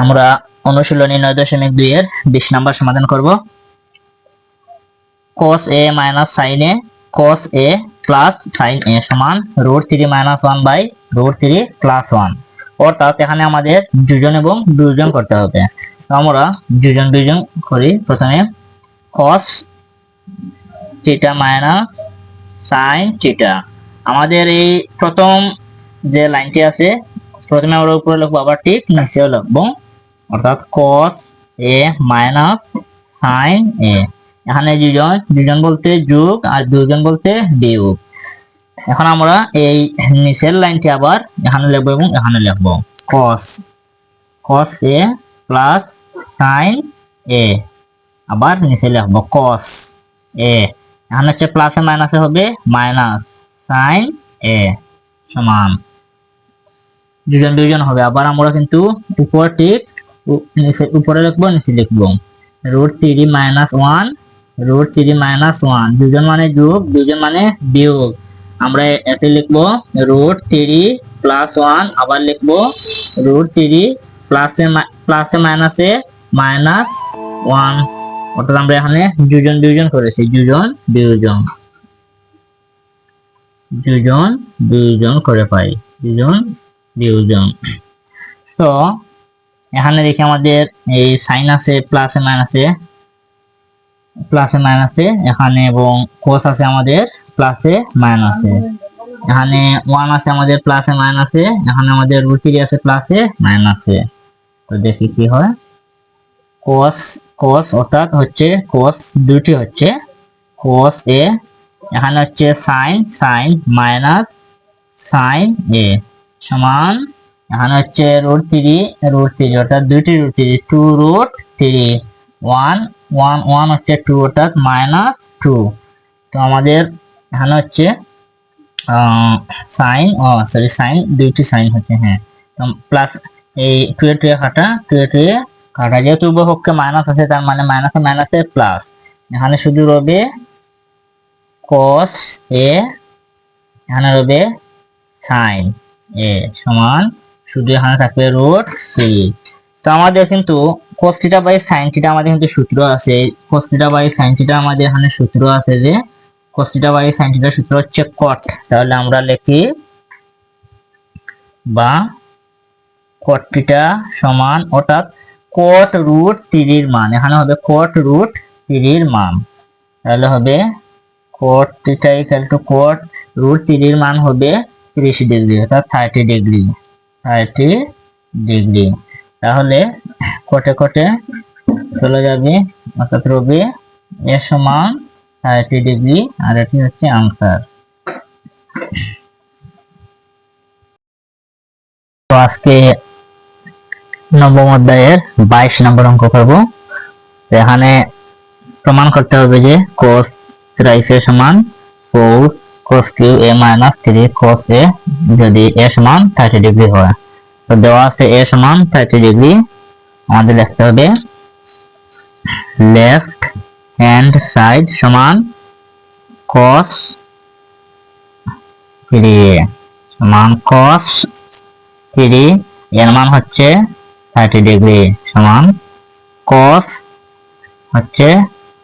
আমরা অনুশীলনী 9.2 এর 20 নাম্বার সমাধান করব। cos a minus sin a cos a plus sin a সমান √3 - 1 বাই √3 প্লাস 1। অর্থাৎ এখানে আমাদের যোজন এবং বিয়োজন করতে হবে। তো আমরা যোজন বিয়োজন করি। প্রথমে cos theta minus sin theta. আমাদের এই প্রথম যে লাইনটি আছে প্রথমে আমরা উপরে লিখবো, আবার ঠিক নিচেও লিখবো, অর্থাৎ cos a minus sin a। এখানে যোজন বলতে যোগ আর বিয়োজন বলতে বিয়োগ। এখন আমরা এই নিচের লাইনটি আবার এখানে লিখবো এবং এখানে লিখবো cos a plus sin a, আবার নিচে লিখবো cos a। এখানে হচ্ছে প্লাসে মাইনাসে হবে মাইনাস sin a সমান যোজন বিয়োজন হবে। আবার আমরা কিন্তু উপর ঠিক উপরে লিখবো নিচে লিখবো √3 - 1 √3 - 1। যোজন মানে যোগ, বিয়োজন মানে বিয়োগ। আমরা এতে লিখবো √3 প্লাস 1, আবার লিখবো √3 প্লাসে মাইনাসে মাইনাস 1। অর্থাৎ আমরা এখানে যোজন বিয়োজন করেছি, যোজন বিয়োজন করে পাই, যোজন বিয়োজন। তো এখানে দেখি আমাদের এই সাইন আছে প্লাসে মাইনাসে এখানে, এবং cos আছে আমাদের প্লাসে মাইনাসে। এখানে 1 আছে আমাদের প্লাসে মাইনাসে, এখানে আমাদের √3 আছে প্লাসে মাইনাসে। তো দেখি কি হয়। cos অর্থাৎ হচ্ছে cos দুটি হচ্ছে cos a, এখানে হচ্ছে sin মাইনাস sin a সমান, এখানে হচ্ছে √3 অর্থাৎ দুইটি √3 2√3 1 হচ্ছে 2 অর্থাৎ -2। তো আমাদের এখানে হচ্ছে সাইন দুইটি সাইন হচ্ছে, হ্যাঁ। প্লাস এই 2 এ 2 এ কাটা, 2 এ 2 এ কাটা, যেহেতু উভয়পক্ষে মাইনাস আছে তার মানে মাইনাসে মাইনাসে প্লাস। এখানে শুধু রবে cos a, এখানে রবে sin a সমান শুধু এখানে থাকবে √3। তো আমাদের কিন্তু cos θ বাই sin θ আমাদের কিন্তু সূত্র আছে। cos θ বাই sin θ আমাদের এখানে সূত্র আছে যে cos θ বাই sin θ সূত্র হচ্ছে cot। তাহলে আমরা লিখি বা cot θ সমান, অর্থাৎ cot √3 এর মান, এখানে হবে cot √3 এর মান। তাহলে হবে cot θ = cot √3 এর মান হবে 30 ডিগ্রি, অর্থাৎ 30 ডিগ্রি। তাহলে কোটে চলে যাবে, অর্থাৎ রবে a সমান 30 ডিগ্রি, আর এটি হচ্ছে আনসার। তো আজকে নবম অধ্যায়ের 22 নম্বর অঙ্ক করব। এখানে প্রমাণ করতে হবে যে cos a সমান 4 cos cube a minus 3 cos a যদি a সমান 30 ডিগ্রি হয়। তো দেওয়া আছে a সমান 30 ডিগ্রি, আমাদের লিখতে হবে লেফট হ্যান্ড সাইড সমান cos 3a সমান cos 3 এর মান হচ্ছে 30 ডিগ্রি সমান cos হচ্ছে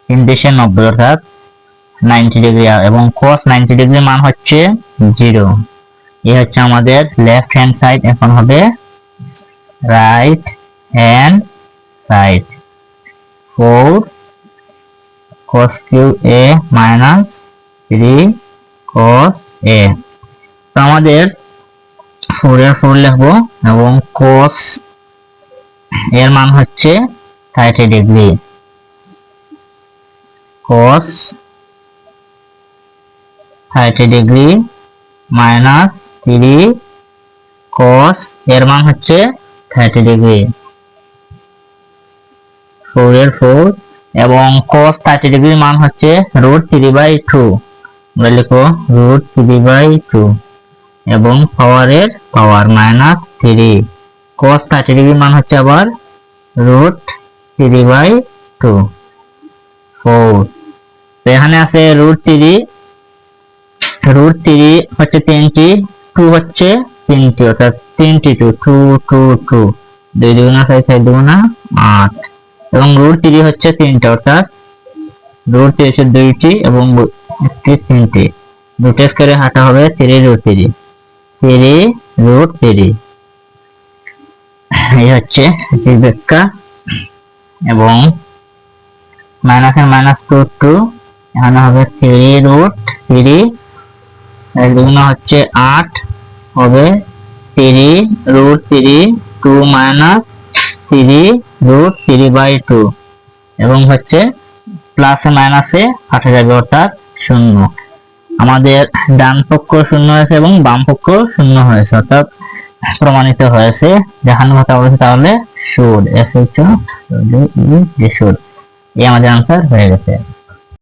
390 অর্থাৎ 90 ডিগ্রি, এবং cos 90 ডিগ্রি মান হচ্ছে 0। এই হচ্ছে আমাদের লেফট হ্যান্ড সাইড। এখন হবে right hand side 4 cos cube a minus 3 cos a। তো আমাদের 4 এর 4 লিখবো, এবং cos এর মান হচ্ছে 30 degree, cos 30 degree minus 3 cos এর মান হচ্ছে 30 ডিগ্রি, 4 এর 4, এবং cos 30 ডিগ্রির মান হচ্ছে √3/2। আমরা লিখবো √3/2 এবং পাওয়ারের পাওয়ার -3, cos 30 ডিগ্রির মান হচ্ছে আবার √3/2 4। তো এখানে আছে √3 হচ্ছে 3টি, 2 হচ্ছে 3টি, অর্থাৎ 3টি 2 2 2 2 2 দুগুণা 6 6 দুগুণা 8 এবং √3 হচ্ছে 3টা, অর্থাৎ √3 হচ্ছে 2টি এবং একটি 3টি, রুটের করে হাঁটা হবে 3√3 3√3। এই হচ্ছে এটির ব্যাখ্যা। এবং মাইনাসের মাইনাস 2 এখানে হবে 3√3, এক দুগুণা হচ্ছে 8 হবে 3√3 2 মাইনাস 3√3/2 এবং হচ্ছে প্লাসে মাইনাসে কাটা যাবে, অর্থাৎ 0। আমাদের ডান পক্ষ 0 হয়েছে এবং বাম পক্ষ 0 হয়েছে, অর্থাৎ প্রমাণিত হয়েছে। দেখানোর কথা বলেছে তাহলে শুড, শুড, এই আমাদের আনসার হয়ে গেছে।